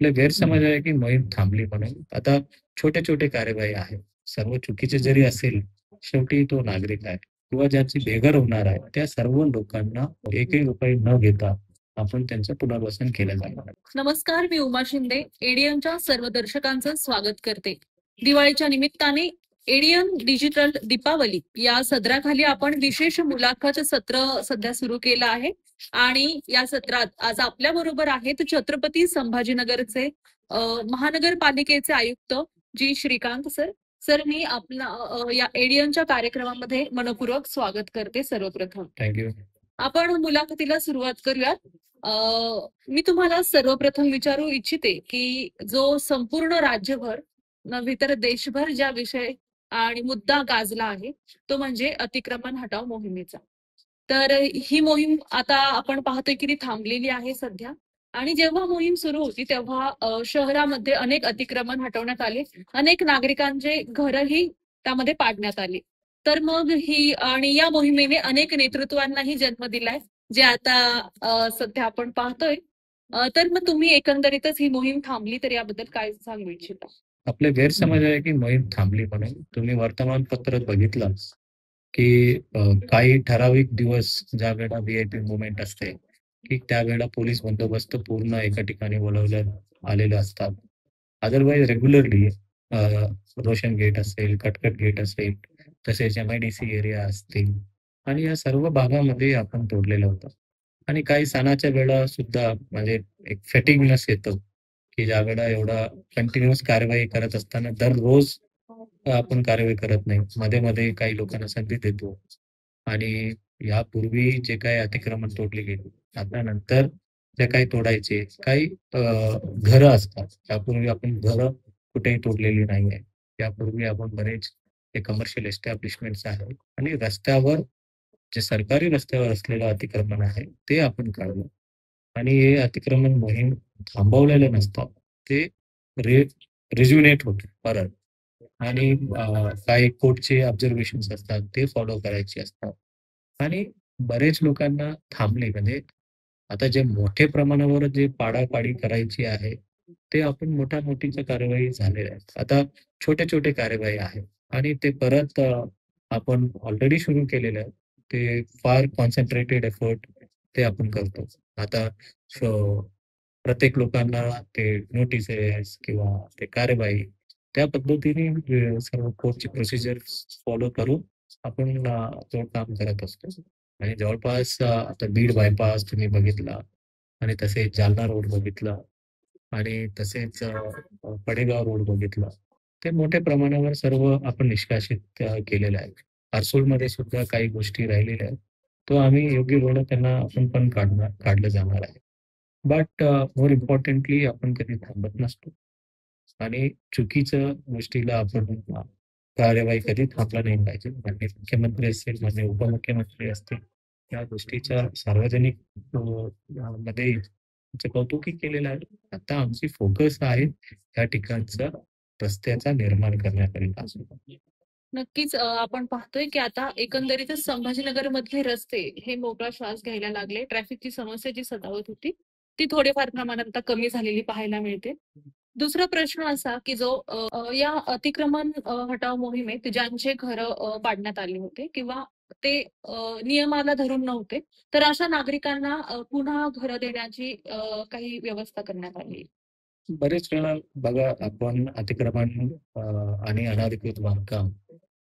आपले गैरसमज आहे की मोहीम थांबली म्हणून. आता छोटे-छोटे कार्यवाही आहे. सर्व चुकीचे जरी असेल, शेवटी तो नागरिक आहे किंवा ज्यांची बेघर होणार आहे, त्या सर्व लोकांना एकही रुपये न घेता आपण त्यांचं पुनर्वसन केलं जाणार आहे. नमस्कार, मी उमा शिंदे एडीएनच्या सर्व दर्शकांचं स्वागत करते. दिवाळीच्या निमित्ताने एडीएन डिजिटल दीपावली या सदराखाली आपण विशेष मुलाखत सत्र सध्या सुरू केलं आहे आणि या सत्रात आज आपल्या बरोबर आहेत छत्रपती संभाजीनगरचे महानगरपालिकेचे आयुक्त जी श्रीकांत सर. सर, मी आपला या एडीएनच्या कार्यक्रमामध्ये मनपूर्वक स्वागत करते. सर्वप्रथम थँक्यू. आपण मुलाखतीला सुरुवात करूयात. मी तुम्हाला सर्वप्रथम विचारू इच्छिते की जो संपूर्ण राज्यभर नव्हे तर देशभर ज्या विषय आणि मुद्दा गाजला आहे तो म्हणजे अतिक्रमण हटाव मोहिमेचा. तर ही मोहीम आता आपण पाहतोय की ती थांबलेली आहे सध्या. आणि जेव्हा मोहीम सुरू होती तेव्हा शहरामध्ये अनेक अतिक्रमण हटवण्यात आले, अनेक नागरिकांचे घरही त्यामध्ये पाडण्यात आले. तर मग ही आणि या मोहिमेने अनेक नेतृत्वांनाही जन्म दिलाय, जे आता सध्या आपण पाहतोय. तर मग तुम्ही एकंदरीतच ही मोहीम थांबली तर याबद्दल काय सांगू इच्छिता? आपले गैरसमज आहे की मोहीम थांबली म्हणून. तुम्ही वर्तमानपत्रात बघितलं की काही ठराविक दिवस ज्या वेळेला व्ही-आय-पी मुव्हमेंट असते, की त्यावेळेला पोलीस बंदोबस्त पूर्ण एका ठिकाणी बोलावण्यात आलेले असतात. अदरवाईज रेग्युलरली रोशन गेट असेल, कटकट गेट असेल, तसेच एम-आय-डी-सी एरिया असतील आणि या सर्व भागामध्ये आपण तोडलेलं होतं. आणि काही सणाच्या वेळा सुद्धा म्हणजे एक फेटिगनेस येतं, की ज्यावेळेला एवढा कंटिन्यूअस कार्यवाही करत असताना दररोज आपण कारवाई करत नाही. मध्ये-मध्ये काही लोकांना संधी देतो आणि यापूर्वी जे काही अतिक्रमण तोडली गेली, आता नंतर जे काही तोडायचे काही घरं असतात. त्यापूर्वी आपण घरं कुठेही तोडलेली नाहीये. त्यापूर्वी आपण बरेच जे कमर्शियल एस्टॅब्लिशमेंट्स आहेत आणि रस्त्यावर जे सरकारी रस्त्यावर असलेलं अतिक्रमण आहे, ते आपण काढलं आणि हे अतिक्रमण मोहीम थांबवलेलं नसतं. ते रि रिज्युनेट होतं परत. आणि काही कोर्टचे ऑब्झर्वेशन्स असतात ते फॉलो करायचे असतात आणि बरेच लोकांना थांबले म्हणजे आता जे मोठे प्रमाणावर जे पाडापाडी करायची आहे ते आपण मोठ्या मोठीच्या कारवाई झालेल्या आहेत. आता छोटे छोटे कार्यवाही आहेत आणि ते परत आपण ऑलरेडी सुरू केलेले आहे. ते फार कॉन्सन्ट्रेटेड एफर्ट ते आपण करतो. आता प्रत्येक लोकांना ते नोटिसेस किंवा ते कार्यवाही त्या पद्धतीने सर्व कोर्टची प्रोसिजर फॉलो करून आपण तो काम करत असतो. आणि जवळपास आता बीड बायपास तुम्ही बघितला आणि तसेच जालना रोड बघितला आणि तसेच पडेगाव रोड बघितला. ते मोठ्या प्रमाणावर सर्व आपण निष्कासित केलेलं आहे. आरसूलमध्ये सुद्धा काही गोष्टी राहिलेल्या आहेत. तो आम्ही योग्य वेळेला त्यांना आपण पण काढलं जाणार आहे. बट मोर इम्पॉर्टंटली आपण कधी थांबत नसतो आणि चुकीच्या गोष्टीला आपण कार्यवाही कधी थांबला नाही पाहिजे. माननीय मुख्यमंत्री असतील, माननीय उपमुख्यमंत्री असतील, या गोष्टीच्या सार्वजनिक मध्ये त्यांचं कौतुकही केलेलं आहे. आता आमची फोकस आहे या ठिकाणचा रस्त्याचा निर्माण करण्याकरिता. नक्कीच आपण पाहतोय की आता एकंदरीतच संभाजीनगर मधले रस्ते हे मोकळा श्वास घ्यायला लागले. ट्रॅफिकची समस्या जी सतावत होती ती थोडेफार प्रमाणात आता कमी झालेली पाहायला मिळते. दुसरा प्रश्न असा की जो या अतिक्रमण हटाव मोहिमेत ज्यांचे घर पाडण्यात आले होते किंवा ते नियमाला धरून नव्हते, तर अशा नागरिकांना पुन्हा घर देण्याची काही व्यवस्था करण्यात आली. बरेच वेळा बघा आपण अतिक्रमण आणि अनधिकृत बांधकाम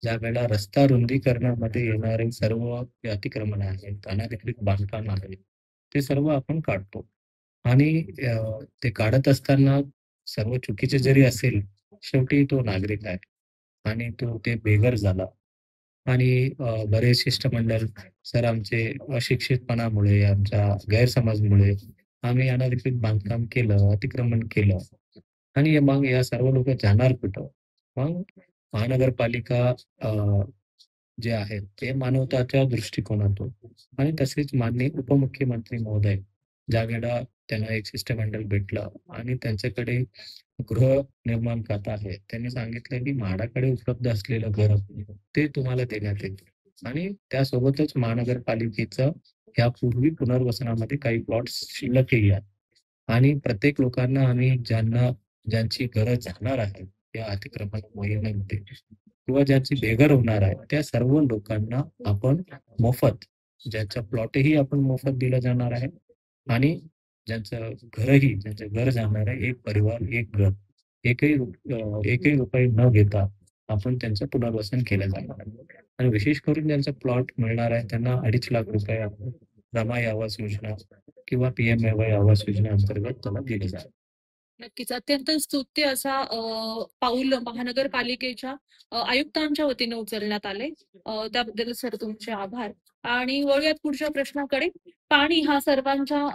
ज्यावेळेला रस्ता रुंदीकरणामध्ये येणारे सर्व जे अतिक्रमण आहेत, अनधिकृत बांधकाम आहे, ते सर्व आपण काढतो. आणि ते काढत असताना सर्व चुकीचे जरी असेल, शेवटी तो नागरिक आहे आणि तो ते बेघर झाला. आणि बरेच शिष्टमंडळ सर आमचे अशिक्षितपणामुळे, आमच्या गैरसमजमुळे आम्ही अनधिकृत बांधकाम केलं, अतिक्रमण केलं आणि मग या सर्व लोकं जाणार कुठं? मग महानगरपालिका अ, जे आहेत ते मानवताच्या दृष्टिकोनातून आणि तसेच माननीय उपमुख्यमंत्री महोदय ज्यावेळेला त्यांना एक शिष्टमंडळ भेटलं आणि त्यांच्याकडे गृहनिर्माण खातं आहे. त्यांनी सांगितलं की म्हाडाकडे उपलब्ध असलेलं घर ते तुम्हाला देण्यात येईल आणि त्यासोबतच महानगरपालिकेचं यापूर्वी पुनर्वसनामध्ये काही प्लॉट्स शिल्लकही आहेत. आणि प्रत्येक लोकांना आम्ही ज्यांची गरज जाणार आहे या अतिक्रमण मोहिमेमध्ये किंवा ज्यांची बेघर होणार आहे त्या सर्व लोकांना आपण मोफत ज्यांचा प्लॉटही आपण मोफत दिला जाणार आहे आणि ज्यांचं घर जाणार आहे एक परिवार एक घर एकही रुपये न घेता आपण त्यांचं पुनर्वसन केलं जाणार आहे आणि विशेष करून ज्यांचा प्लॉट मिळणार आहे त्यांना 2.5 लाख रुपये आपण रमाई आवास योजना किंवा पी-एम-ए-वाय आवास योजनेअंतर्गत त्याला दिले जातात. नक्कीच. अत्यंत स्तुत्य असा पाऊल महानगरपालिकेच्या आयुक्तांच्या वतीने उचलण्यात आले. त्याबद्दल सर तुमचे आभार. आणि वळूयात पुढच्या प्रश्नाकडे. पाणी हा सर्वांच्या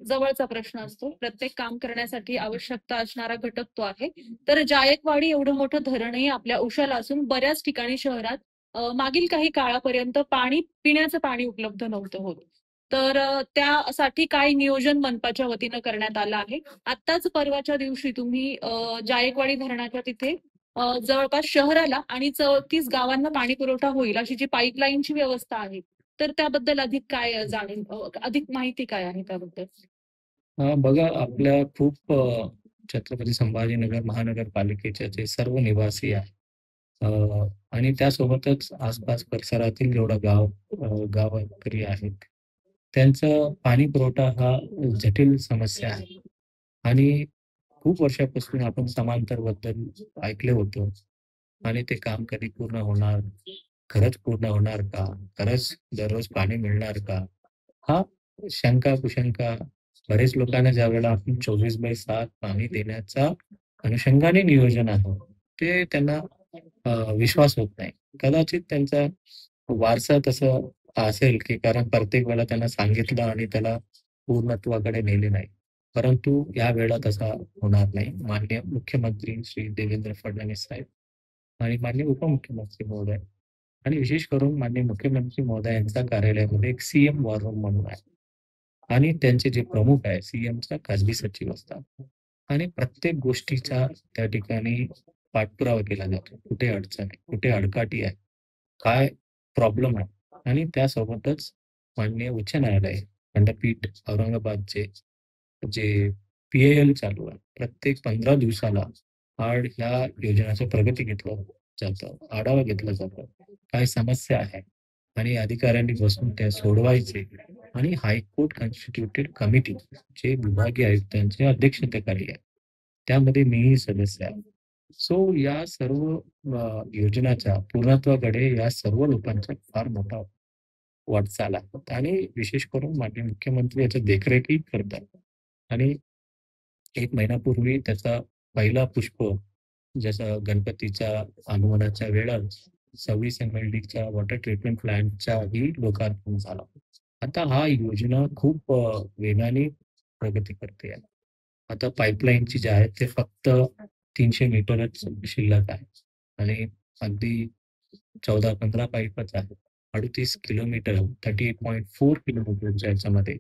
जवळचा प्रश्न असतो. प्रत्येक काम करण्यासाठी आवश्यकता असणारा घटक तो आहे. तर जायकवाडी एवढं मोठं धरणही आपल्या उशाला असून बऱ्याच ठिकाणी शहरात मागील काही काळापर्यंत पिण्याचं पाणी उपलब्ध नव्हतं होत. तर त्यासाठी काय नियोजन मनपाच्या वतीनं करण्यात आलं आहे? आत्ताच परवाच्या दिवशी तुम्ही जायकवाडी धरणाच्या तिथे जवळपास शहराला आणि 34 गावांना पाणी पुरवठा होईल अशी जी पाईपलाईनची व्यवस्था आहे, तर त्याबद्दल अधिक काय अधिक माहिती काय आहे त्याबद्दल? बघा आपल्या खूप छत्रपती संभाजीनगर महानगरपालिकेचे जे सर्व निवासी आहे आणि त्यासोबतच आसपास परिसरातील जेवढा गावकरी आहेत, त्यांचं पाणी पुरवठा हा जटिल समस्या आहे आणि खूप वर्षापासून आपण समांतरबद्दल ऐकलं होतं आणि ते काम कधी पूर्ण होणार? खरंच पूर्ण होणार का? खरंच दररोज पाणी मिळणार का? हा शंका-कुशंका बरेच लोकांना ज्यावेळेला आपण 24/7 पाणी देण्याचा अनुषंगाने नियोजन आहे, ते त्यांना विश्वास होत नाही. कदाचित त्यांचा वारसा तसा असेल, की कारण प्रत्येक वेळेला त्यांना सांगितलं आणि त्याला पूर्णत्वाकडे नेले नाही. परंतु यावेळेला तसा होणार नाही. माननीय मुख्यमंत्री श्री देवेंद्र फडणवीस साहेब आणि माननीय उपमुख्यमंत्री महोदय आणि विशेष करून माननीय मुख्यमंत्री महोदयांच्या कार्यालयामध्ये एक सीएम वॉर रूम म्हणून आहे आणि त्यांचे जे प्रमुख आहे सीएमचा खाजगी सचिव असतात आणि प्रत्येक गोष्टीचा त्या ठिकाणी पाठपुरावा केला जातो. कुठे अडचण आहे, कुठे अडकाठी आहे, काय प्रॉब्लेम आहे आणि त्यासोबतच माननीय उच्च न्यायालय खंडपीठ औरंगाबादचे जे पी-ए-एल चालू आहे. प्रत्येक 15 दिवसाला ह्या योजनेची प्रगती घेतलं जातं, आढावा घेतला जातो. काय समस्या आहे आणि अधिकाऱ्यांनी बसून त्या सोडवायचे आणि हायकोर्ट कॉन्स्टिट्यूटेड कमिटी जे विभागीय आयुक्तांच्या अध्यक्षतेखाली आहे. त्यामध्ये मीही सदस्य आहे. सो या सर्व योजनाच्या पूर्णत्वाकडे या सर्व लोकांचा फार मोठा वाटचाल आहे आणि विशेष करून माननीय मुख्यमंत्री याची देखरेखही करतात आणि 1 महिन्यापूर्वी त्याचा पहिला पुष्प जसं गणपतीच्या आगमनाच्या वेळेस 26 एम-एल-डीच्या वॉटर ट्रीटमेंट प्लांटचाही लोकार्पण झाला. आता हा योजना खूप वेगाने प्रगती करते आहे. आता पाईपलाईनची जी आहे ते फक्त 300 मीटरच शिल्लक आहे आणि अगदी 14-15 पाईपच आहेत. 38 किलोमीटर 38.4 किलोमीटरच्या याच्यामध्ये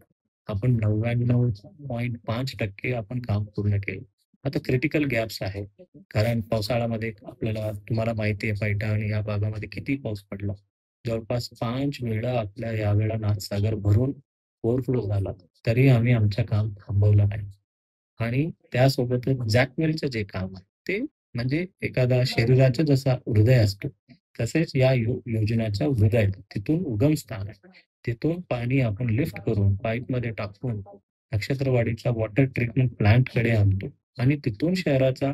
आपण 99.5% आपण काम पूर्ण केलं. आता क्रिटिकल गॅप्स आहेत. कारण पावसाळ्यामध्ये तुम्हाला माहिती आहे पैठण आणि या भागामध्ये किती पाऊस पडला. जवळपास 5 वेळा आपल्या यावेळेला नाथसागर भरून ओव्हरफ्लो झाला. तरी आम्ही आमचं काम थांबवलं नाही. आणि त्यासोबतच जॅकवेलचं जे काम आहे, ते म्हणजे एखादा शरीराचा जसा हृदय असतो, तसेच या योजनेचं हृदय तिथून उगमस्थान आहे. तिथून पाणी आपण लिफ्ट करून पाईपमध्ये टाकून नक्षत्रवाडीच्या वॉटर ट्रीटमेंट प्लांटकडे आणतो आणि तिथून शहराच्या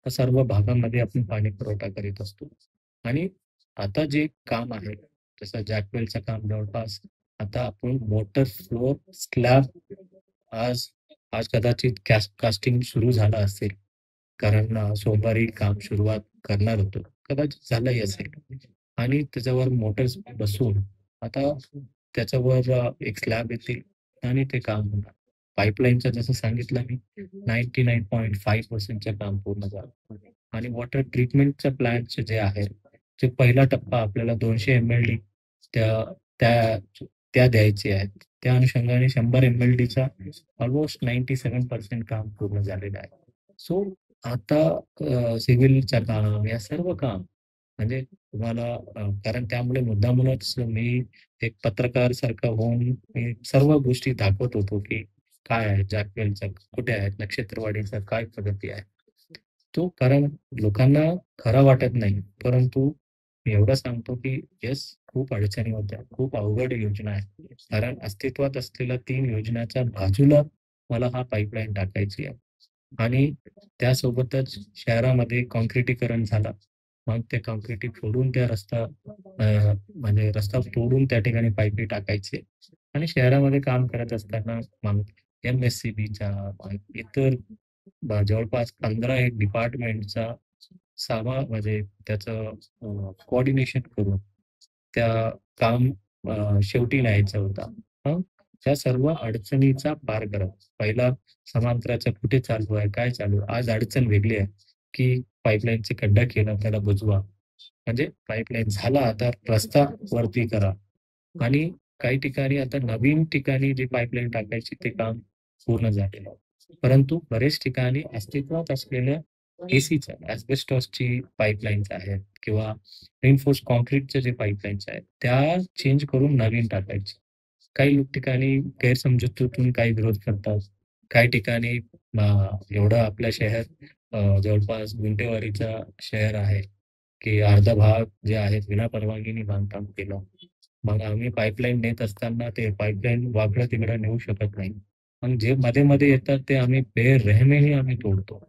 सर्व भागामध्ये आपण पाणी पुरवठा करीत असतो. आणि आता जे काम आहे, जसं जॅकवेलचं काम जवळपास आता आपण वॉटर फ्लोअर स्लॅब आज आज कदाचित कास्टिंग सुरू झालं असेल. कारण सोमवारी काम सुरुवात करणार होतो. कदाचित झालंही असेल आणि त्याच्यावर मोटर्स बसवून आता त्याच्यावर एक स्लॅब येतील आणि ते काम होणार. पाईपलाईनचं जसं सांगितलं मी 99.5% काम पूर्ण झालं आणि वॉटर ट्रीटमेंटच्या प्लांटचे जे आहे, जे पहिला टप्पा आपल्याला 200 एम-एल-डी त्या त्या त्या द्यायचे आहेत. त्या अनुषंगाने 100 एम-एल-डीचा ऑलमोस्ट 97% काम पूर्ण झालेलं आहे. सो आता सिव्हिलचं काम, या सर्व काम म्हणजे तुम्हाला कारण त्यामुळे मुद्दामूनच मी एक पत्रकार सारखा होऊन मी सर्व गोष्टी दाखवत होतो, की काय आहे, जाकवेलचा कुठे आहे, नक्षत्रवाडीचा काय प्रगती आहे. तो कारण लोकांना खरं वाटत नाही. परंतु मी एवढं सांगतो, की येस खूप अडचणी होत्या. खूप अवघड योजना आहे. कारण अस्तित्वात असलेल्या 3 योजनाच्या बाजूला मला हा पाईपलाईन टाकायची आहे. आणि त्यासोबतच शहरामध्ये काँक्रिटीकरण झालं. मग ते काँक्रिटी फोडून त्या म्हणजे रस्ता तोडून त्या ठिकाणी पाईपी टाकायचे आणि शहरामध्ये काम करत असताना मग एम-एस-सी-बीच्या इतर जवळपास 15 एक डिपार्टमेंटचा म्हणजे त्याचं कोऑर्डिनेशन करून त्या काम शेवटी न्यायचा होता. मग त्या सर्व अडचणीचा पार करत पहिला समांतराचा कुठे चालू आहे, काय चालू आहे? आज अडचण वेगळी आहे, की पाईपलाईनचे खड्डा केला, त्याला बुजवा. म्हणजे पाईपलाईन झाला, आता रस्ता वरती करा. आणि काही ठिकाणी आता नवीन ठिकाणी जे पाईपलाईन टाकायची ते काम पूर्ण झालेलं आहे. परंतु बरेच ठिकाणी अस्तित्वात असलेल्या एसीच्या एस्बेस्टॉसची पाईपलाईन्स आहेत किंवा रिइन्फोर्स्ड काँक्रीटच्या जे पाईपलाईन्स आहेत, त्या चेंज करून नवीन टाकायचे. काही ठिकाणी गैरसमजुतीतून काही विरोध करतात. काही ठिकाणी एवढं आपलं शहर जवळपास गुंठेवारीचं शहर आहे, की अर्धा भाग जे आहे विना परवानगीने बांधकाम केलं. मग आम्ही पाईपलाईन नेत असताना ते पाईपलाईन वाकडं-तिकडं नेऊ शकत नाही. मग जे मध्ये-मध्ये येतात ते आम्ही बेरहमीने आम्ही तोडतो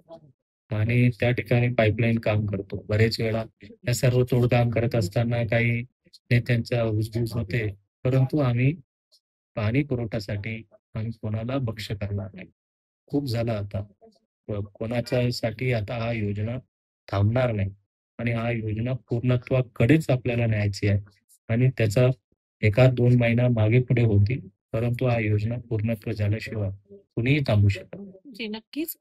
आणि त्या ठिकाणी पाईपलाईन काम करतो. बरेच वेळा या सर्व तोडकाम करत असताना काही नेत्यांच्या उसजूस होते. परंतु आम्ही पाणी पुरवठ्यासाठी आम्ही कोणाला बक्ष करणार नाही. खूप झालं आता. कोणाच्यासाठी आता हा योजना थांबणार नाही आणि हा योजना पूर्णत्वाकडेच आपल्याला न्यायची आहे आणि त्याचा 1-2 महिना मागे-पुढे होतील, परंतु हा योजना पूर्णत्व झाल्याशिवाय कुणीही थांबू शकत नाही. जी, नक्कीच.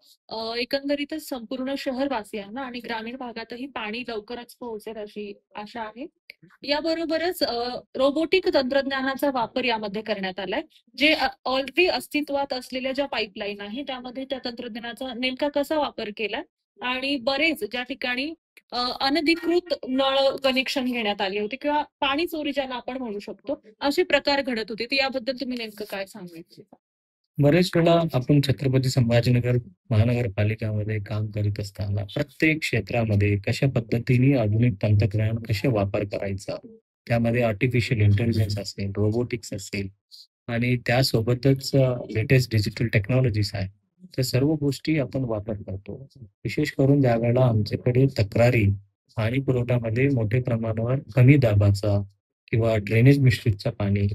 एकंदरीतच संपूर्ण शहरवासियांना आणि ग्रामीण भागातही पाणी लवकरच पोहोचेल अशी आशा आहे. याबरोबरच रोबोटिक तंत्रज्ञानाचा वापर यामध्ये करण्यात आलाय. जे ऑलरेडी अस्तित्वात असलेल्या ज्या पाईपलाईन आहे त्यामध्ये त्या तंत्रज्ञानाचा नेमका कसा वापर केलाय आणि बरेच ज्या ठिकाणी अनधिकृत नळ कनेक्शन घेण्यात आले होते किंवा पाणी चोरी ज्याला आपण म्हणू शकतो, असे प्रकार घडत होते. तर याबद्दल तुम्ही नेमकं काय सांगू इच्छिता? बरेच वेळा आपण छत्रपती संभाजीनगर महानगरपालिकामध्ये काम करीत असताना प्रत्येक क्षेत्रामध्ये कशा पद्धतीने आधुनिक तंत्रज्ञान कसे वापर करायचा, त्यामध्ये आर्टिफिशियल इंटेलिजन्स असेल, रोबोटिक्स असेल आणि त्यासोबतच लेटेस्ट डिजिटल टेक्नॉलॉजीज आहे. त्या सर्व गोष्टी आपण वापर करतो. विशेष करून ज्यावेळेला आमच्याकडे तक्रारी पाणी पुरवठ्यामध्ये मोठ्या प्रमाणावर कमी दाबाचा किंवा ड्रेनेज मिश्रितचं पाणी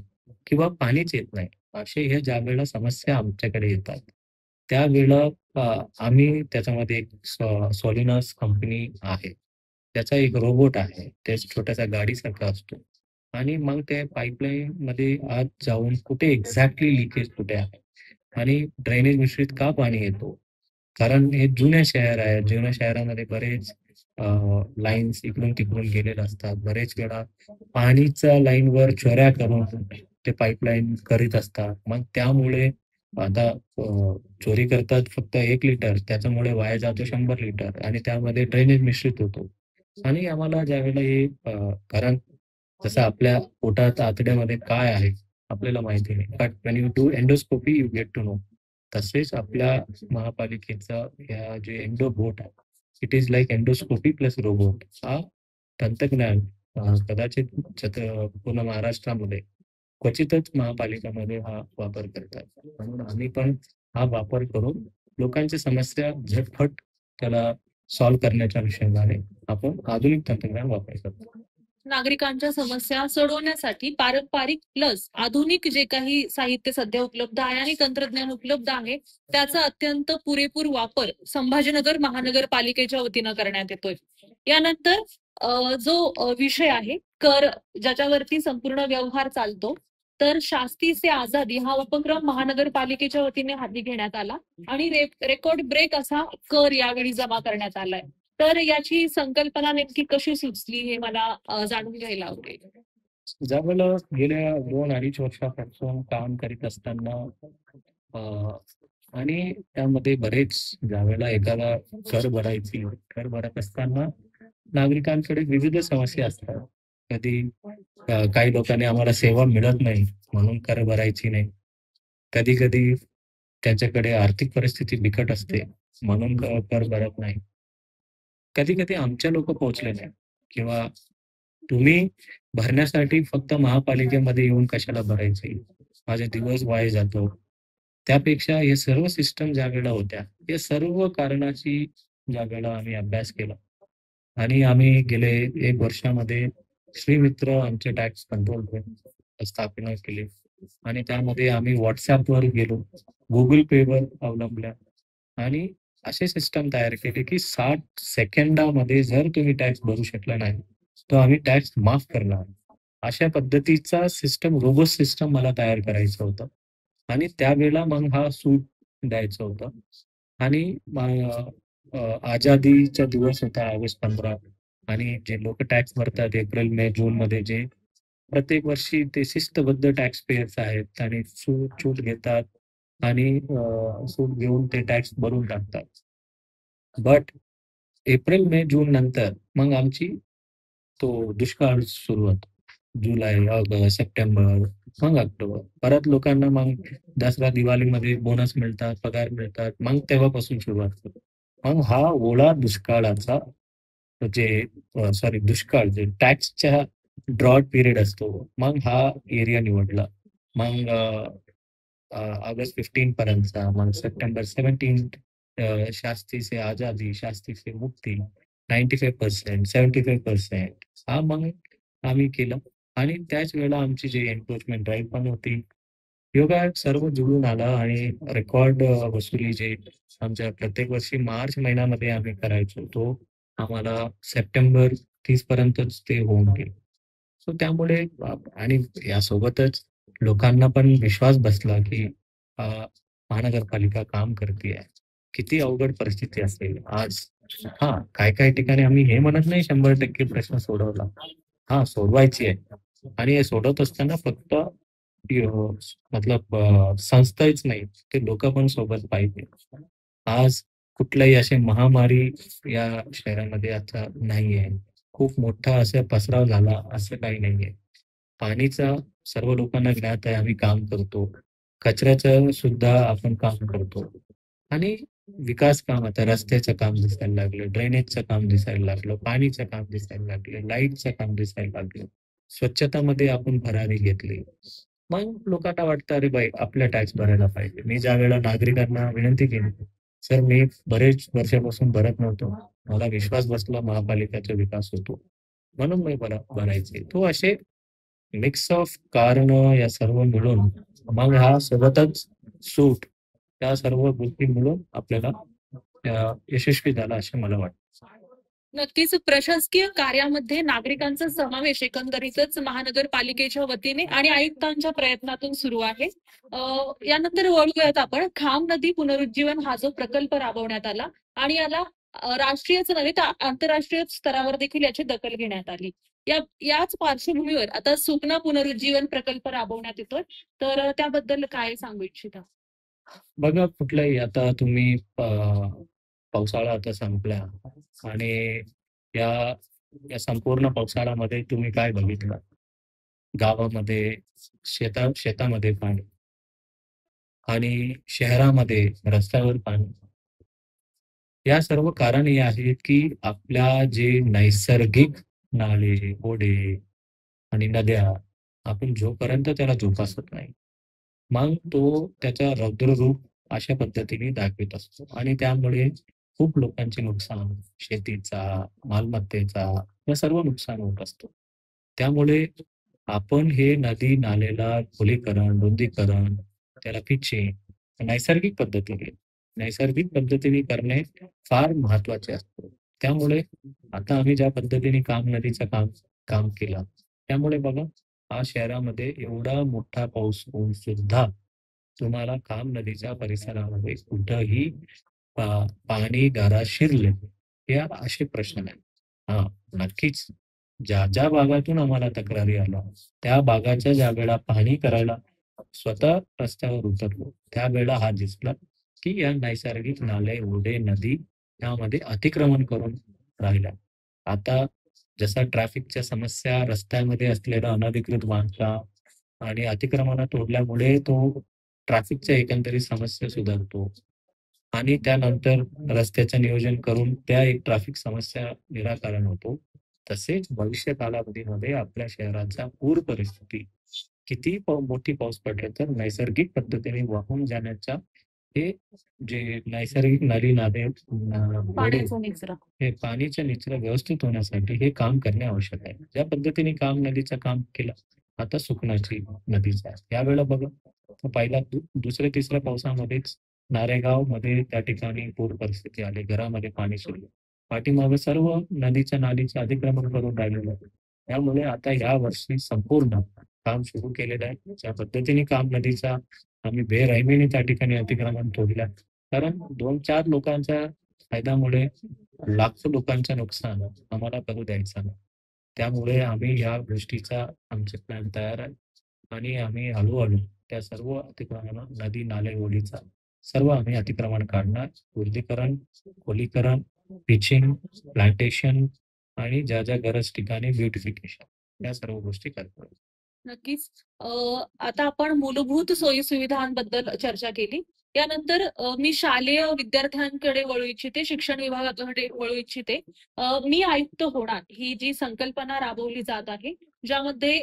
किंवा पाणीच येत नाही. असे हे ज्यावेळेला समस्या आमच्याकडे येतात, त्यावेळेला आम्ही त्याच्यामध्ये एक सॉलिनस कंपनी आहे. त्याचा एक रोबोट आहे. ते छोट्याशा गाडीसारखा असतो आणि मग ते पाईपलाईनमध्ये आत जाऊन कुठे एक्झॅक्टली लीकेज कुठे आहे आणि ड्रेनेज मिश्रित का पाणी येतो? कारण हे जुने शहर आहे. जुन्या शहरामध्ये बरेच लाईन्स इकडून-तिकडून गेलेले असतात. बरेच वेळा पाणीच्या लाईनवर चोऱ्या करून ते पाईपलाईन करीत असतात. मग त्यामुळे आता चोरी करतात फक्त 1 लिटर, त्याच्यामुळे वाया जातो 100 लिटर आणि त्यामध्ये ड्रेनेज मिश्रित होतो. आणि आम्हाला ज्यावेळेला हे कारण जसं आपल्या पोटात आतड्यामध्ये काय आहे, आपल्याला माहिती नाही. But when you do endoscopy you get to know. तसेच आपल्या महापालिकेचा या जे एंडोबोट आहे, it is like endoscopy plus robot. हा तंत्रज्ञान कदाचित पूर्ण महाराष्ट्रामध्ये क्वचितच महापालिकामध्ये हा वापर करतात. म्हणून आम्ही पण हा वापर करून लोकांच्या समस्या झटपट त्याला सॉल्व्ह करण्याच्या अनुषंगाने आपण आधुनिक तंत्रज्ञान वापर करतो. नागरिकांच्या समस्या सोडवण्यासाठी पारंपरिक प्लस आधुनिक जे काही साहित्य सध्या उपलब्ध आहे आणि तंत्रज्ञान उपलब्ध आहे त्याचा अत्यंत पुरेपूर वापर संभाजीनगर महानगरपालिकेच्या वतीनं करण्यात येतोय. यानंतर जो विषय आहे कर ज्याच्यावरती संपूर्ण व्यवहार चालतो, तर शास्ती से आझादी हा उपक्रम महानगरपालिकेच्या वतीने हाती घेण्यात आला आणि रेकॉर्ड ब्रेक असा कर यावेळी जमा करण्यात आलाय. तर याची संकल्पना नेमकी कशी सुचली हे मला जाणून घ्यायला आवडेल. ज्यावेळेला गेल्या 2-2.5 वर्षापासून काम करीत असताना अ, आणि त्यामध्ये बरेच ज्यावेळेला एखादा कर भरत असताना नागरिकांकडे विविध समस्या असतात. कधी काही लोकांनी आम्हाला सेवा मिळत नाही म्हणून कर भरायची नाही. कधी-कधी त्याच्याकडे आर्थिक परिस्थिती बिकट असते म्हणून कर भरत नाही. कधी-कधी आमच्या लोकं पोहोचले नाही किंवा तुम्ही भरण्यासाठी फक्त महापालिकेमध्ये येऊन कशाला भरायचे? माझे दिवस वाया जातो. त्यापेक्षा हे सर्व सिस्टम ज्यावेळेला होत्या, या सर्व कारणाची ज्यावेळेला आम्ही अभ्यास केला आणि आम्ही गेले 1 वर्षामध्ये श्रीमित्र आमचे टॅक्स कंट्रोल रूम स्थापना केली आणि त्यामध्ये आम्ही WhatsAppवर गेलो, Google Payवर अवलंबल्या आणि असे सिस्टम तयार केले, की 60 सेकंदामध्ये जर तुम्ही टॅक्स भरू शकला नाही, तर आम्ही टॅक्स माफ करणार. अशा पद्धतीचा सिस्टम, रोबस्ट सिस्टम मला तयार करायचं होतं आणि त्यावेळेला मग हा सूट द्यायचा होता आणि आझादीचा दिवस होता ऑगस्ट 15 आणि जे लोकं टॅक्स भरतात एप्रिल, मे, जूनमध्ये जे प्रत्येक वर्षी ते शिस्तबद्ध टॅक्स पेयर्स आहेत आणि सूट घेतात आणि सूट घेऊन ते टॅक्स भरून टाकतात. बट एप्रिल, मे, जून नंतर मग आमची तो दुष्काळ सुरू होतो. जुलै, ऑगस्ट, सप्टेंबर, मग ऑक्टोबर. परत लोकांना मग दसरा, दिवाळीमध्ये बोनस मिळतात, पगार मिळतात. मग तेव्हापासून सुरुवात होते. मग हा ओला दुष्काळाचा जे सॉरी दुष्काळ जे टॅक्सच्या ड्रॉट पिरियड असतो. मग हा एरिया निवडला. मग ऑगस्ट 15 पर्यंतचा, मग सप्टेंबर 17 शास्ती से आजादी, शास्ती से मुक्ती, 95%, 75% हा मग आम्ही केलं आणि त्याच वेळेला आमची जी एन्क्रोचमेंट ड्राईव्ह पण होती. योगायोग सर्व जुळून आला आणि रेकॉर्ड वसुली जे आमच्या प्रत्येक वर्षी मार्च महिन्यामध्ये आम्ही करायचो, तो आम्हाला सप्टेंबर 30 पर्यंतच ते होऊन गेलं. सो त्यामुळे आणि यासोबतच लोकांना पण विश्वास बसला, की अ, महानगरपालिका काम करतीये. किती अवघड परिस्थिती असेल आज. हां, काही-काही ठिकाणी आम्ही हे म्हणत नाही 100% प्रश्न सोडवला. हां, सोडवायची आहे आणि हे सोडवत असताना फक्त मतलब संस्थाच नाही, ते लोकं पण सोबत पाहिजे. आज कुठल्याही अशी महामारी या शहरामध्ये आता नाहीये. खूप मोठा असा पसराव झाला असं काही नाहीये. पाणीचा सर्व लोकांना ज्ञात आहे, आम्ही काम करतो. कचऱ्याचं सुद्धा आपण काम करतो आणि विकास काम आता रस्त्याचं काम दिसायला लागलं, ड्रेनेजचं काम दिसायला लागलं, पाणीचं काम दिसायला लागलं, लाईटचं काम दिसायला लागलं. स्वच्छतामध्ये आपण भरारी घेतली. मग लोकांना वाटतं, "अरे भाई, आपला टॅक्स भरायला पाहिजे." मी ज्यावेळेला नागरिकांना विनंती केली, "सर, मी बरेच वर्षापासून भरत नव्हतो. मला विश्वास बसला महापालिकेचा विकास होतो. म्हणून मी भरायचे." तो असे मिक्स ऑफ कारणं या सर्व मिळून मग हा सोबतच सूट त्या सर्व गोष्टी मिळून आपल्याला यशस्वी झाला असे मला वाटतं. नक्कीच प्रशासकीय कार्यामध्ये नागरिकांचा समावेश एकंदरीतच महानगरपालिकेच्या वतीने आणि आयुक्तांच्या प्रयत्नातून सुरू आहे. यानंतर वळूयात आपण खाम नदी पुनरुज्जीवन हा जो प्रकल्प राबवण्यात आला आणि याला राष्ट्रीयच नव्हे तर आंतरराष्ट्रीय स्तरावर देखील याची दखल घेण्यात आली. याच पार्श्वभूमीवर आता सुकना पुनरुज्जीवन प्रकल्प राबवण्यात येतोय. तर त्याबद्दल काय सांगू इच्छिता? बघा कुठलाही आता तुम्ही पावसाळा आता संपला आणि या या संपूर्ण पावसाळ्यामध्ये तुम्ही काय बघितलं? गावामध्ये शेतामध्ये पाणी आणि शहरामध्ये रस्त्यावर पाणी. या सर्व कारण हे आहेत, की आपल्या जे नैसर्गिक नाले, ओढे आणि नद्या आपण जोपर्यंत त्याला जोपासत नाही, मग तो त्याचा रौद्ररूप अशा पद्धतीने दाखवीत असतो आणि त्यामुळे खूप लोकांचे नुकसान, शेतीचा, मालमत्तेचा या सर्व नुकसान होत असतो. त्यामुळे आपण हे नदी-नालेला खोलीकरण, रुंदीकरण, त्याला पिचिंग नैसर्गिक पद्धतीने करणे फार महत्त्वाचे असते. त्यामुळे आता आम्ही ज्या पद्धतीने नदीचं काम काम केलं, त्यामुळे बघा हा शहरामध्ये एवढा मोठा पाऊस होऊन सुद्धा तुम्हाला नदीच्या परिसरामध्ये कुठंही पाणी दारात शिरले, या असे प्रश्न नाही. हां, नक्कीच ज्या भागातून आम्हाला तक्रारी आल्या, त्या भागाच्या ज्यावेळेला पाहणी करायला स्वतः रस्त्यावर उतरलो, त्यावेळेला हा दिसला, की या नैसर्गिक नाले, ओढे, नदी यामध्ये अतिक्रमण करून राहिल्या. आता जसा ट्रॅफिकच्या समस्या, रस्त्यामध्ये असलेलं अनधिकृत बांधकाम आणि अतिक्रमणं तोडल्यामुळे तो ट्रॅफिकच्या एकंदरीत समस्या सुधारतो आणि त्यानंतर रस्त्याचं नियोजन करून त्या एक ट्रॅफिक समस्या निराकरण होतो. तसेच भविष्य कालावधीमध्ये आपल्या शहराच्या पूर परिस्थिती कितीही मोठी पाऊस पडला तर नैसर्गिक पद्धतीने वाहून जाण्याच्या हे जे नैसर्गिक नदी-नाले ओढे पाण्याचा निचरा. हे पाणीचा निचरा व्यवस्थित होण्यासाठी हे काम करणे आवश्यक आहे. ज्या पद्धतीने नदीचं काम केलं, आता सुकण्याची नदीचं आहे. यावेळेला बघा, तर पहिल्या दुसऱ्या तिसऱ्या पावसामध्येच नारेगावमध्ये त्या ठिकाणी पूर परिस्थिती आली. घरामध्ये पाणी शिरलं. पाठीमागे सर्व नदीच्या नालीचे अतिक्रमण करून राहिलेलं आहे. त्यामुळे आता या वर्षी संपूर्ण काम सुरू केलेलं आहे. ज्या पद्धतीने नदीचा आम्ही बेरहिमीने त्या ठिकाणी अतिक्रमण तोडलं. कारण 2-4 लोकांच्या फायद्यामुळे लाखो लोकांचं नुकसान आम्हाला करू द्यायचं नाही. त्यामुळे आम्ही या गोष्टीचा आमचे प्लॅन तयार आहे आणि आम्ही हळू-हळू त्या सर्व अतिक्रमण नदी, नाले, ओढीचा सर्व आम्ही अतिक्रमण काढणार. रुंदीकरण, खोलीकरण, पिचिंग, प्लांटेशन आणि ज्या गरज ठिकाणी ब्युटिफिकेशन या सर्व गोष्टी करतोय. नक्कीच. आता आपण मूलभूत सोयी-सुविधांबद्दल चर्चा केली. यानंतर मी शालेय विद्यार्थ्यांकडे वळू इच्छिते, शिक्षण विभागाकडे वळू इच्छिते. मी आयुक्त होणार ही जी संकल्पना राबवली जात आहे, ज्यामध्ये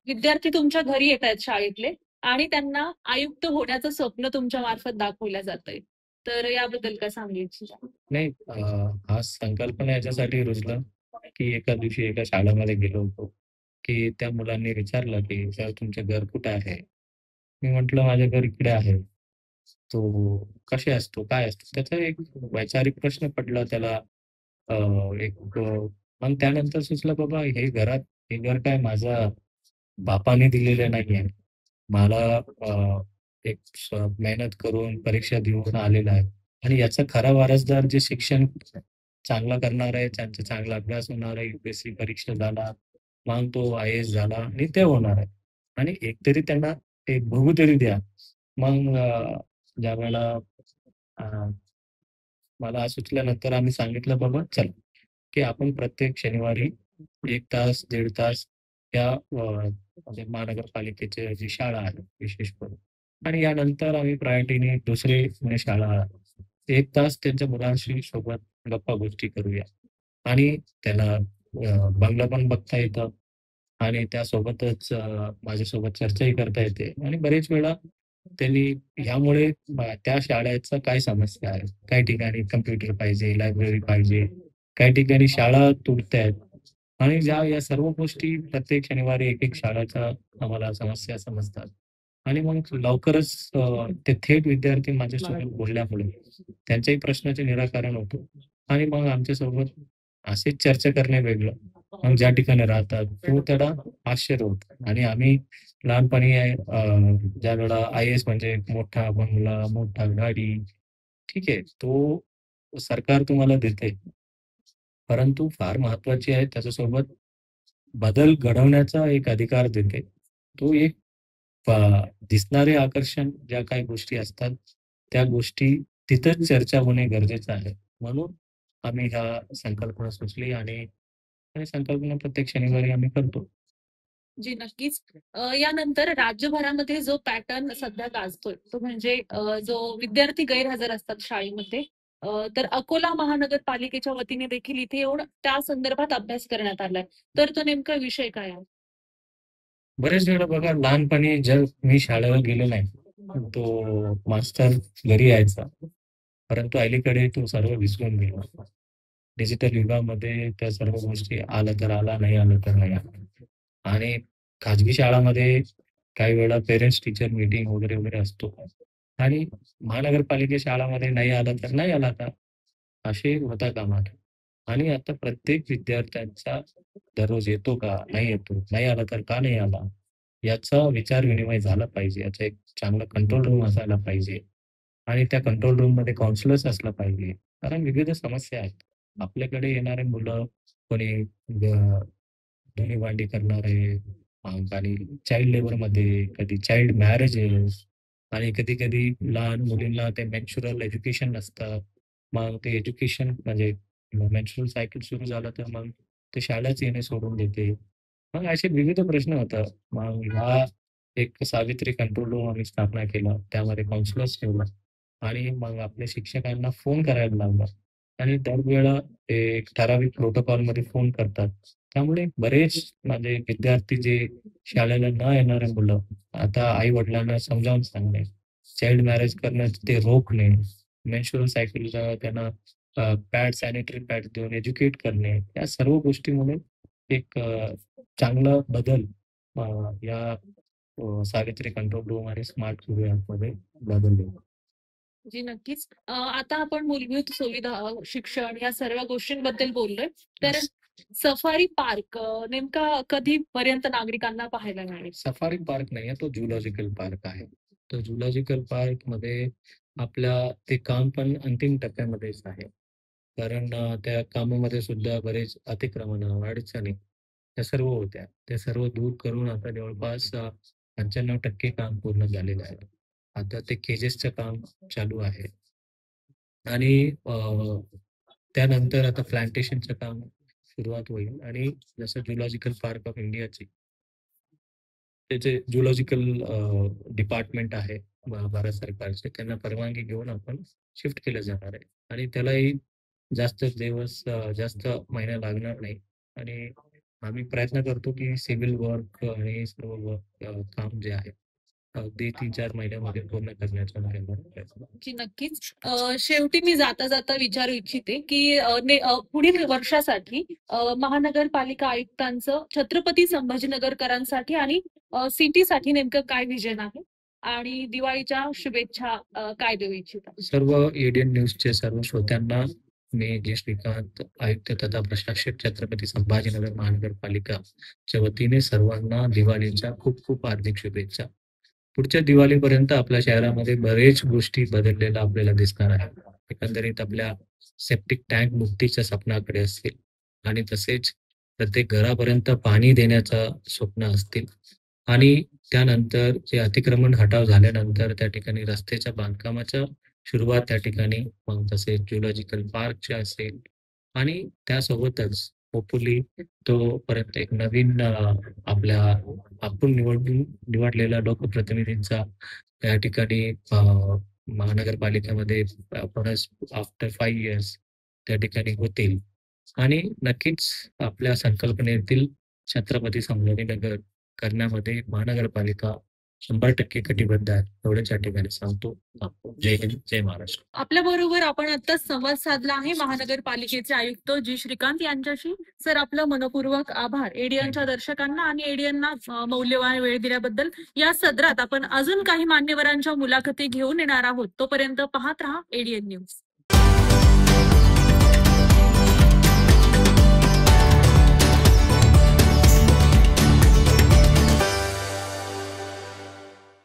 विद्यार्थी तुमच्या घरी येत आहेत शाळेतले आणि त्यांना आयुक्त होण्याचं स्वप्न तुमच्या मार्फत दाखवलं जातंय. तर याबद्दल काय सांगू इच्छिता? नाही हा संकल्पना याच्यासाठी रुजला, की एका दिवशी एका शाळेमध्ये गेलो होतो, की त्या मुलांनी विचारलं, की "सर तुमचं घर कुठे आहे?" मी म्हटलं, "माझं घर इकडे आहे." तो कसे असतो? काय असतो? त्याचा एक वैचारिक प्रश्न पडला त्याला. अ, एक मग त्यानंतर सुचलं बाबा हे घर काय माझ्या बापाने दिलेलं नाहीये. मला एक मेहनत करून परीक्षा देऊन आलेला आहे आणि याचा खरा वारसदार जे शिक्षण चांगलं करणार आहे, त्यांचा चांगला अभ्यास होणार आहे, UPSC परीक्षा झाला, मग तो IAS झाला आणि ते होणार आहे. आणि एकतरी त्यांना एक बघू तरी द्या. मग ज्यावेळेला अ, मला सुचल्यानंतर आम्ही सांगितलं, "बाबा चला, की आपण प्रत्येक शनिवारी 1 तास, 1.5 तास त्या म्हणजे महानगरपालिकेची जी शाळा आहे विशेष करून आणि यानंतर आम्ही प्रायोरिटीने दुसरी म्हणजे शाळा 1 तास त्यांच्या मुलांशी सोबत गप्पा-गोष्टी करूया आणि त्यांना बंगला पण बघता येतं आणि त्यासोबतच माझ्यासोबत चर्चाही करता येते आणि बरेच वेळा त्यांनी ह्यामुळे त्या शाळेचा काय समस्या आहे. काही ठिकाणी कॉम्प्युटर पाहिजे, लायब्ररी पाहिजे, काही ठिकाणी शाळा तुटतायत आणि या सर्व गोष्टी प्रत्येक शनिवारी एक-एक शाळेच्या आम्हाला समस्या समजतात आणि मग लवकरच ते थेट विद्यार्थी माझ्यासोबत बोलल्यामुळे त्यांच्याही प्रश्नाचे निराकरण होतं आणि मग आमच्यासोबत अशीच चर्चा करणे वेगळं. मग ज्या ठिकाणी राहतात तो त्याला आश्चर्य होतं आणि आम्ही लहानपणी ज्यावेळेला IAS म्हणजे मोठा बंगला, मोठा गाडी, ठीक आहे. तो सरकार तुम्हाला देते. परंतु फार महत्त्वाची आहे त्याच्यासोबत बदल घडवण्याचा एक अधिकार देते. तो एक अ, दिसणारे आकर्षण ज्या काही गोष्टी असतात, त्या गोष्टी तिथंच चर्चा होणे गरजेचं आहे. म्हणून आम्ही ह्या संकल्पना सुचली आणि आणि संकल्पना प्रत्येक शनिवारी आम्ही करतो. जी, नक्कीच. यानंतर राज्यभरामध्ये जो पॅटर्न सध्या गाजतोय, तो म्हणजे जो विद्यार्थी गैरहजर असतात शाळेमध्ये. तर अकोला महानगरपालिकेच्या वतीने देखील इथे येऊन त्या संदर्भात अभ्यास करण्यात आलाय. तर तो नेमका विषय काय आहे? बरेच वेळा बघा लहानपणी जर मी शाळेला गेलो नाही, तो मास्तर घरी यायचा. परंतु अलीकडे तो सर्व विसरून गेला. डिजिटल युगामध्ये त्या सर्व गोष्टी आलं तर आला, नाही आलं तर नाही आला. आणि खाजगी शाळामध्ये काही वेळा पेरेंट्स टीचर मीटिंग वगैरे, वगैरे असतो. आणि महानगरपालिका शाळामध्ये नाही आला तर नाही आला आता. असे होता कामा नये. आणि आता प्रत्येक विद्यार्थ्यांचा दररोज येतो का? नाही येतो. नाही आला तर का नाही आला? याचा विचार-विनिमय झाला पाहिजे. याचा एक चांगला कंट्रोल रूम असायला पाहिजे. आणि त्या कंट्रोल रूममध्ये काउन्सिलर्स असला पाहिजे. कारण विविध समस्या आहेत. आपल्याकडे येणारे मुलं कोणी धुणी-भांडी करणारे आणि चाइल्ड लेबरमध्ये, कधी चाइल्ड मॅरेजेस आणि कधी-कधी लहान मुलींना ते मेन्स्ट्रुअल एज्युकेशन नसतं. मग ते एज्युकेशन म्हणजे मेन्स्ट्रुअल सायकल सुरू झालं तर मग ते शाळाच येणे सोडून देते. मग असे विविध प्रश्न होतात. मग ह्या एक सावित्री कंट्रोल रूम आम्ही स्थापना केला. त्यामध्ये काउन्सिलर्स ठेवला आणि मग आपल्या शिक्षकांना फोन करायला लावला आणि दरवेळेला ते एक ठराविक प्रोटोकॉलमध्ये फोन करतात. त्यामुळे बरेच माझे विद्यार्थी जे शाळेला न येणारे मुलं, आता आई-वडिलांना समजावून सांगणे, चाइल्ड मॅरेज करणं ते रोखणे, मेन्स्ट्रुअल सायकलला त्यांना पॅड, सॅनिटरी पॅड देऊन एज्युकेट करणे, या सर्व गोष्टीमुळे एक चांगला बदल या सावित्री कंट्रोल रूम आणि स्मार्ट क्यूब ॲपमध्ये बदलले. जी नक्कीच. आता आपण मूलभूत सुविधा, शिक्षण या सर्व गोष्टींबद्दल बोललोय. तर सफारी पार्क नेमका कधीपर्यंत नागरिकांना पाहायला मिळेल? सफारी पार्क नाही आहे, तो झूलॉजिकल पार्क आहे. तो झूलॉजिकल पार्कमध्ये आपल्या ते काम पण अंतिम टप्प्यामध्येच आहे. कारण त्या कामामध्ये सुद्धा बरेच अतिक्रमणं, अडचणी त्या सर्व होत्या. त्या सर्व दूर करून आता जवळपास 95% काम पूर्ण झालेलं आहे. आता ते केजेसचं काम चालू आहे आणि त्यानंतर आता प्लांटेशनचं काम सुरुवात होईल आणि जसं झूलॉजिकल पार्क ऑफ इंडियाची त्याचे झूलॉजिकल डिपार्टमेंट आहे भारत सरकारचे, त्यांना परवानगी घेऊन आपण शिफ्ट केलं जाणार आहे आणि त्यालाही जास्त दिवस जास्त महिना लागणार नाही आणि आम्ही प्रयत्न करतो की सिव्हिल वर्क आणि सर्व वर्क काम जे आहे अगदी 3-4 महिन्यामध्ये पूर्ण करण्याचा प्रयत्न. की नक्कीच. शेवटी मी जाता विचारू इच्छिते की पुढील वर्षासाठी महानगरपालिका आयुक्तांचं छत्रपती संभाजीनगरकरांसाठी आणि सिटीसाठी नेमकं काय विजन आहे आणि दिवाळीच्या शुभेच्छा काय देऊ इच्छिता? सर्व एडियन न्यूजचे सर्व श्रोत्यांना मी जे श्रीकांत आयुक्त तथा प्रशासक छत्रपती संभाजीनगर महानगरपालिकाच्या वतीने सर्वांना दिवाळीच्या खूप खूप हार्दिक शुभेच्छा. पुढच्या दिवाळीपर्यंत आपल्या शहरामध्ये बरेच गोष्टी बदललेल्या आपल्याला दिसणार आहे. एकंदरीत आपल्या सेप्टिक टँक मुक्तीच्या स्वप्नाकडे असतील आणि तसेच प्रत्येक घरापर्यंत पाणी देण्याचं स्वप्न असतील आणि त्यानंतर जे अतिक्रमण हटाव झाल्यानंतर त्या ठिकाणी रस्त्याच्या बांधकामाच्या सुरुवात त्या ठिकाणी मग तसेच झूलॉजिकल पार्कचे असेल आणि त्यासोबतच होपफुली तोपर्यंत एक नवीन आपल्या आपण निवडलेल्या लोकप्रतिनिधींचा त्या ठिकाणी महानगरपालिकेमध्ये परत आफ्टर 5 इयर्स त्या ठिकाणी होतील आणि नक्कीच आपल्या संकल्पनेतील छत्रपती संभाजीनगर करण्यामध्ये महानगरपालिका 100% कटिबद्ध आहे. एवढंच या ठिकाणी सांगतो. जय हिंद, जय महाराष्ट्र. आपल्या बरोबर आपण आता संवाद साधला आहे महानगरपालिकेचे आयुक्त जी श्रीकांत यांच्याशी. सर, आपलं मनपूर्वक आभार एडियनच्या दर्शकांना आणि एडियनना मौल्यवान वेळ दिल्याबद्दल. या सदरात आपण अजून काही मान्यवरांच्या मुलाखती घेऊन येणार आहोत. तोपर्यंत पाहत रहा एडियन न्यूज.